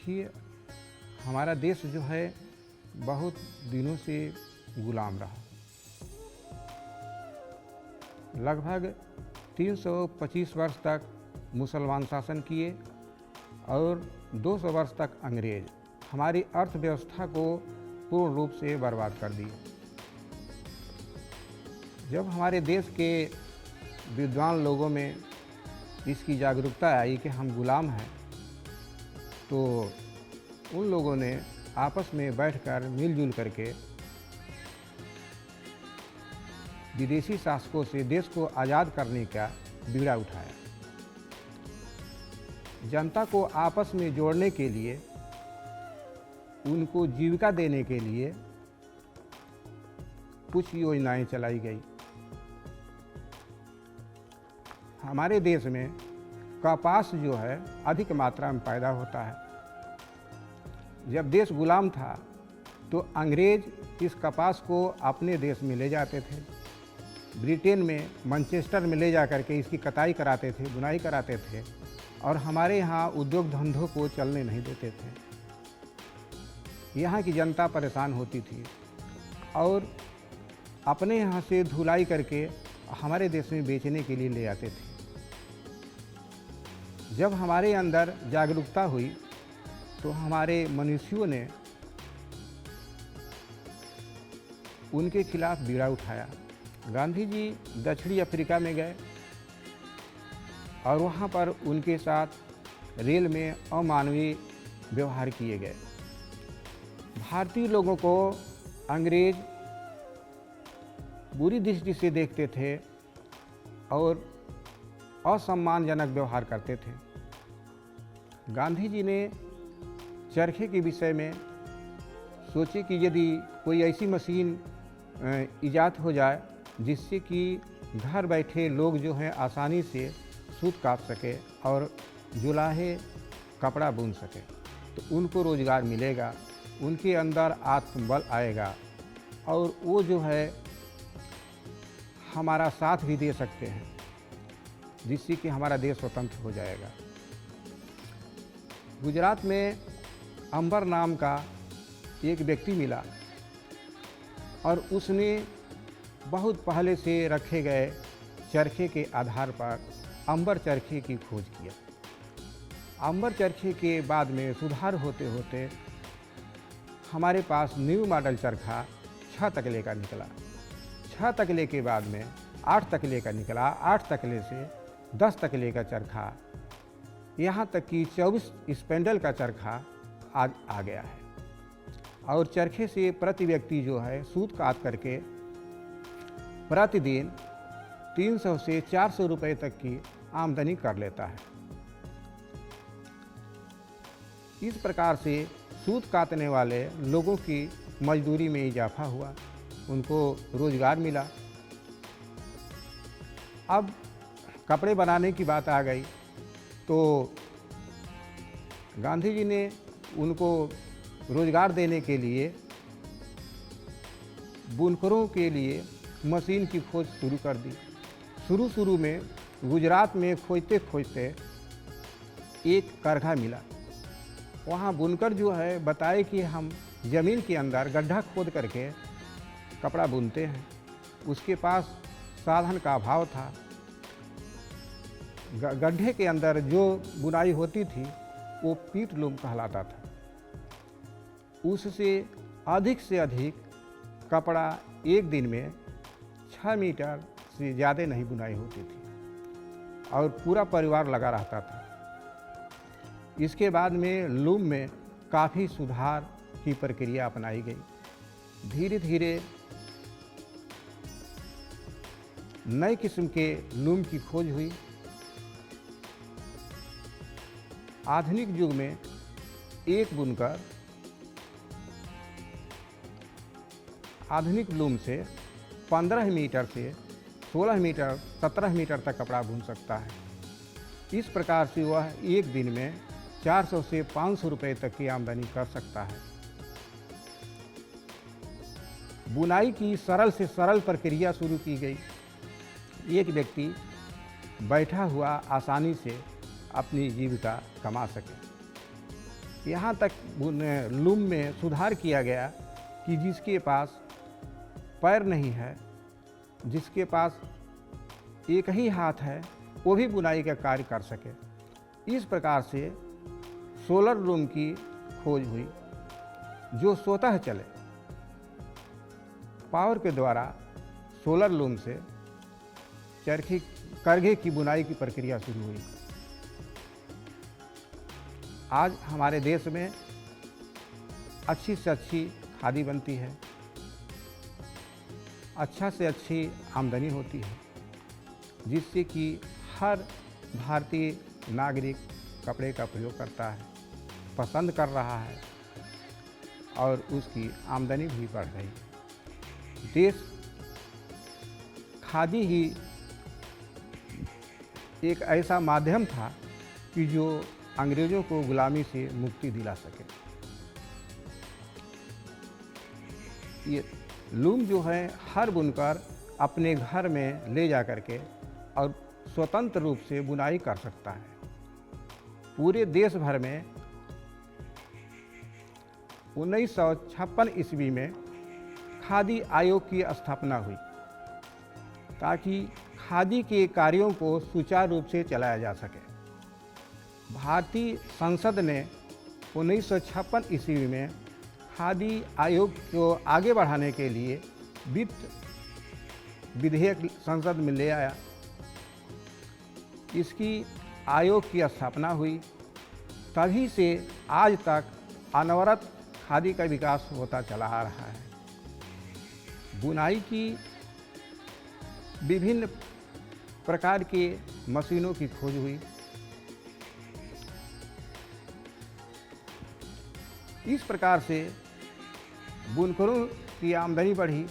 देखिए, हमारा देश जो है बहुत दिनों से गुलाम रहा। लगभग 325 वर्ष तक मुसलमान शासन किए और 200 वर्ष तक अंग्रेज हमारी अर्थव्यवस्था को पूर्ण रूप से बर्बाद कर दिए। जब हमारे देश के विद्वान लोगों में इसकी जागरूकता आई कि हम गुलाम हैं, तो उन लोगों ने आपस में बैठकर मिलजुल करके विदेशी शासकों से देश को आज़ाद करने का बीड़ा उठाया। जनता को आपस में जोड़ने के लिए, उनको जीविका देने के लिए कुछ योजनाएं चलाई गई। हमारे देश में कपास जो है अधिक मात्रा में पैदा होता है। जब देश गुलाम था तो अंग्रेज इस कपास को अपने देश में ले जाते थे। ब्रिटेन में मैनचेस्टर में ले जा कर के इसकी कटाई कराते थे, बुनाई कराते थे और हमारे यहाँ उद्योग धंधों को चलने नहीं देते थे। यहाँ की जनता परेशान होती थी और अपने यहाँ से धुलाई करके हमारे देश में बेचने के लिए ले आते थे। जब हमारे अंदर जागरूकता हुई तो हमारे मनुष्यों ने उनके खिलाफ बीड़ा उठाया। गांधी जी दक्षिणी अफ्रीका में गए और वहाँ पर उनके साथ रेल में अमानवीय व्यवहार किए गए। भारतीय लोगों को अंग्रेज बुरी दृष्टि से देखते थे और असम्मानजनक व्यवहार करते थे। गांधी जी ने चरखे के विषय में सोचे कि यदि कोई ऐसी मशीन ईजाद हो जाए जिससे कि घर बैठे लोग जो हैं आसानी से सूत काट सके और जुलाहे कपड़ा बुन सके, तो उनको रोज़गार मिलेगा, उनके अंदर आत्मबल आएगा और वो जो है हमारा साथ भी दे सकते हैं, जिससे कि हमारा देश स्वतंत्र हो जाएगा। गुजरात में अंबर नाम का एक व्यक्ति मिला और उसने बहुत पहले से रखे गए चरखे के आधार पर अंबर चरखे की खोज किया। अंबर चरखे के बाद में सुधार होते होते हमारे पास न्यू मॉडल चरखा 6 तकले का निकला। 6 तकले के बाद में 8 तकले का निकला। 8 तकले से 10 तकले का चरखा, यहाँ तक कि 24 स्पेंडल का चरखा आज आ गया है। और चरखे से प्रति व्यक्ति जो है सूत काट करके प्रतिदिन 300 से 400 रुपए तक की आमदनी कर लेता है। इस प्रकार से सूत काटने वाले लोगों की मजदूरी में इजाफा हुआ, उनको रोजगार मिला। अब कपड़े बनाने की बात आ गई तो गांधी जी ने उनको रोजगार देने के लिए बुनकरों के लिए मशीन की खोज शुरू कर दी। शुरू में गुजरात में खोजते खोजते एक करघा मिला। वहाँ बुनकर जो है बताए कि हम ज़मीन के अंदर गड्ढा खोद करके कपड़ा बुनते हैं। उसके पास साधन का अभाव था। गड्ढे के अंदर जो बुनाई होती थी वो पीठ लूम कहलाता था। उससे से अधिक कपड़ा एक दिन में 6 मीटर से ज़्यादा नहीं बुनाई होती थी और पूरा परिवार लगा रहता था। इसके बाद में लूम में काफ़ी सुधार की प्रक्रिया अपनाई गई। धीरे धीरे नए किस्म के लूम की खोज हुई। आधुनिक युग में एक बुनकर आधुनिक लूम से 15 मीटर से 16 मीटर 17 मीटर तक कपड़ा बुन सकता है। इस प्रकार से वह एक दिन में 400 से 500 रुपए तक की आमदनी कर सकता है। बुनाई की सरल से सरल प्रक्रिया शुरू की गई। एक व्यक्ति बैठा हुआ आसानी से अपनी जीविका कमा सके। यहाँ तक लूम में सुधार किया गया कि जिसके पास पैर नहीं है, जिसके पास एक ही हाथ है, वो भी बुनाई का कार्य कर सके। इस प्रकार से सोलर लूम की खोज हुई जो स्वतः चले। पावर के द्वारा सोलर लूम से चरखी करघे की बुनाई की प्रक्रिया शुरू हुई। आज हमारे देश में अच्छी से अच्छी खादी बनती है, अच्छा से अच्छी आमदनी होती है, जिससे कि हर भारतीय नागरिक कपड़े का प्रयोग करता है, पसंद कर रहा है और उसकी आमदनी भी बढ़ रही है। देश खादी ही एक ऐसा माध्यम था कि जो अंग्रेज़ों को गुलामी से मुक्ति दिला सके। ये लूम जो है हर बुनकर अपने घर में ले जा कर के और स्वतंत्र रूप से बुनाई कर सकता है। पूरे देश भर में 1956 ईस्वी में खादी आयोग की स्थापना हुई ताकि खादी के कार्यों को सुचारू रूप से चलाया जा सके। भारतीय संसद ने 1956 ईस्वी में खादी आयोग को आगे बढ़ाने के लिए वित्त विधेयक संसद में ले आया। इसकी आयोग की स्थापना हुई। तभी से आज तक अनवरत खादी का विकास होता चला आ रहा है। बुनाई की विभिन्न प्रकार के मशीनों की खोज हुई। इस प्रकार से बुनकरों की आमदनी बढ़ी,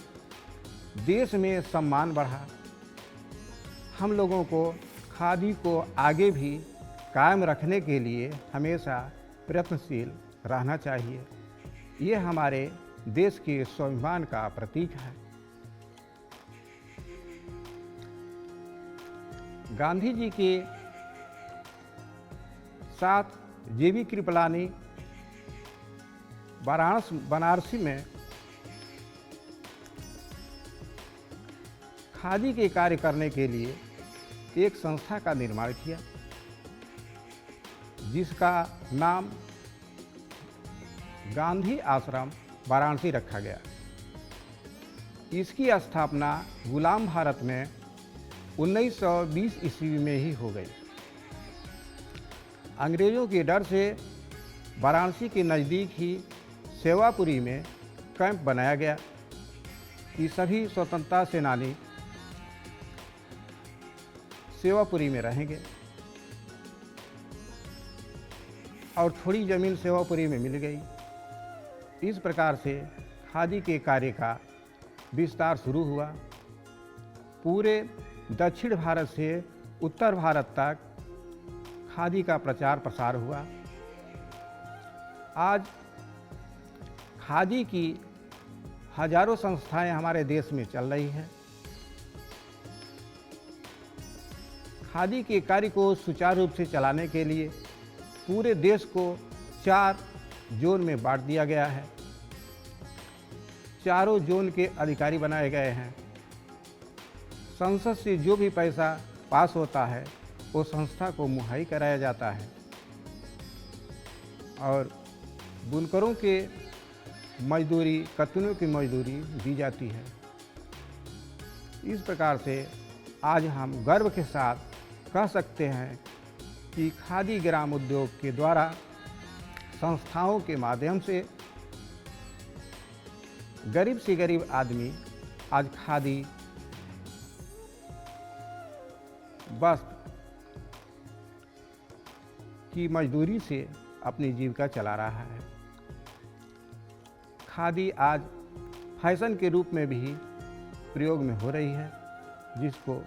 देश में सम्मान बढ़ा। हम लोगों को खादी को आगे भी कायम रखने के लिए हमेशा प्रयत्नशील रहना चाहिए। ये हमारे देश के स्वाभिमान का प्रतीक है। गांधी जी के साथ जेबी कृपलानी बनारसी में खादी के कार्य करने के लिए एक संस्था का निर्माण किया, जिसका नाम गांधी आश्रम वाराणसी रखा गया। इसकी स्थापना गुलाम भारत में 1920 ईस्वी में ही हो गई। अंग्रेज़ों के डर से वाराणसी के नज़दीक ही सेवापुरी में कैंप बनाया गया कि सभी स्वतंत्रता सेनानी सेवापुरी में रहेंगे और थोड़ी ज़मीन सेवापुरी में मिल गई। इस प्रकार से खादी के कार्य का विस्तार शुरू हुआ। पूरे दक्षिण भारत से उत्तर भारत तक खादी का प्रचार प्रसार हुआ। आज खादी की हजारों संस्थाएं हमारे देश में चल रही हैं। खादी के कार्य को सुचारू रूप से चलाने के लिए पूरे देश को 4 जोन में बांट दिया गया है। चारों जोन के अधिकारी बनाए गए हैं। संसद से जो भी पैसा पास होता है वो संस्था को मुहैया कराया जाता है और बुनकरों के मजदूरी, कतनों की मजदूरी दी जाती है। इस प्रकार से आज हम गर्व के साथ कह सकते हैं कि खादी ग्राम उद्योग के द्वारा संस्थाओं के माध्यम से गरीब से गरीब आदमी आज खादी वस्त्र की मजदूरी से अपनी जीविका चला रहा है। खादी आज फैशन के रूप में भी प्रयोग में हो रही है, जिसको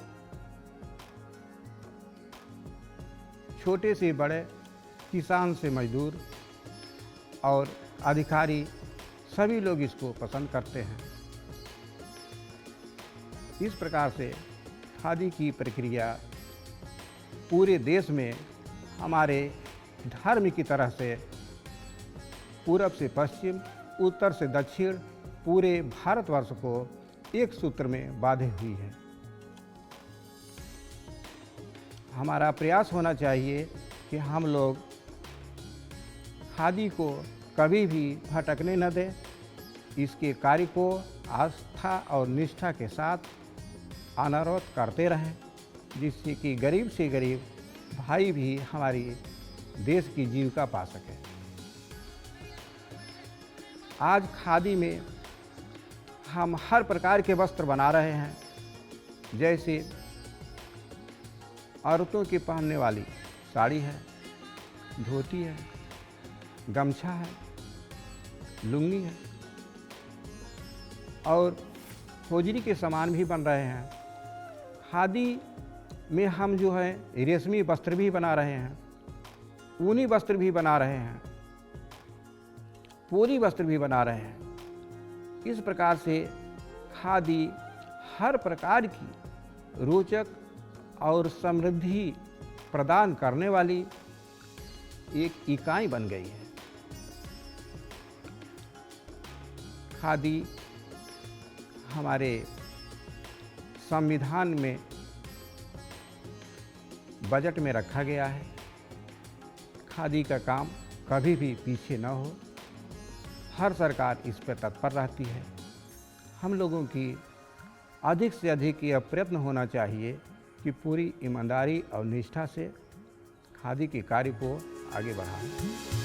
छोटे से बड़े, किसान से मजदूर और अधिकारी सभी लोग इसको पसंद करते हैं। इस प्रकार से खादी की प्रक्रिया पूरे देश में हमारे धर्म की तरह से पूरब से पश्चिम, उत्तर से दक्षिण पूरे भारतवर्ष को एक सूत्र में बांधे हुई है। हमारा प्रयास होना चाहिए कि हम लोग खादी को कभी भी भटकने न दें, इसके कार्य को आस्था और निष्ठा के साथ अनवरत करते रहें, जिससे कि गरीब से गरीब भाई भी हमारी देश की जीविका पा सके। आज खादी में हम हर प्रकार के वस्त्र बना रहे हैं, जैसे औरतों की पहनने वाली साड़ी है, धोती है, गमछा है, लुंगी है और होजरी के सामान भी बन रहे हैं। खादी में हम जो है रेशमी वस्त्र भी बना रहे हैं, ऊनी वस्त्र भी बना रहे हैं, पूरी वस्त्र भी बना रहे हैं। इस प्रकार से खादी हर प्रकार की रोचक और समृद्धि प्रदान करने वाली एक इकाई बन गई है। खादी हमारे संविधान में बजट में रखा गया है। खादी का काम कभी भी पीछे न हो, हर सरकार इस पर तत्पर रहती है। हम लोगों की अधिक से अधिक यह प्रयत्न होना चाहिए कि पूरी ईमानदारी और निष्ठा से खादी के कार्य को आगे बढ़ाएं।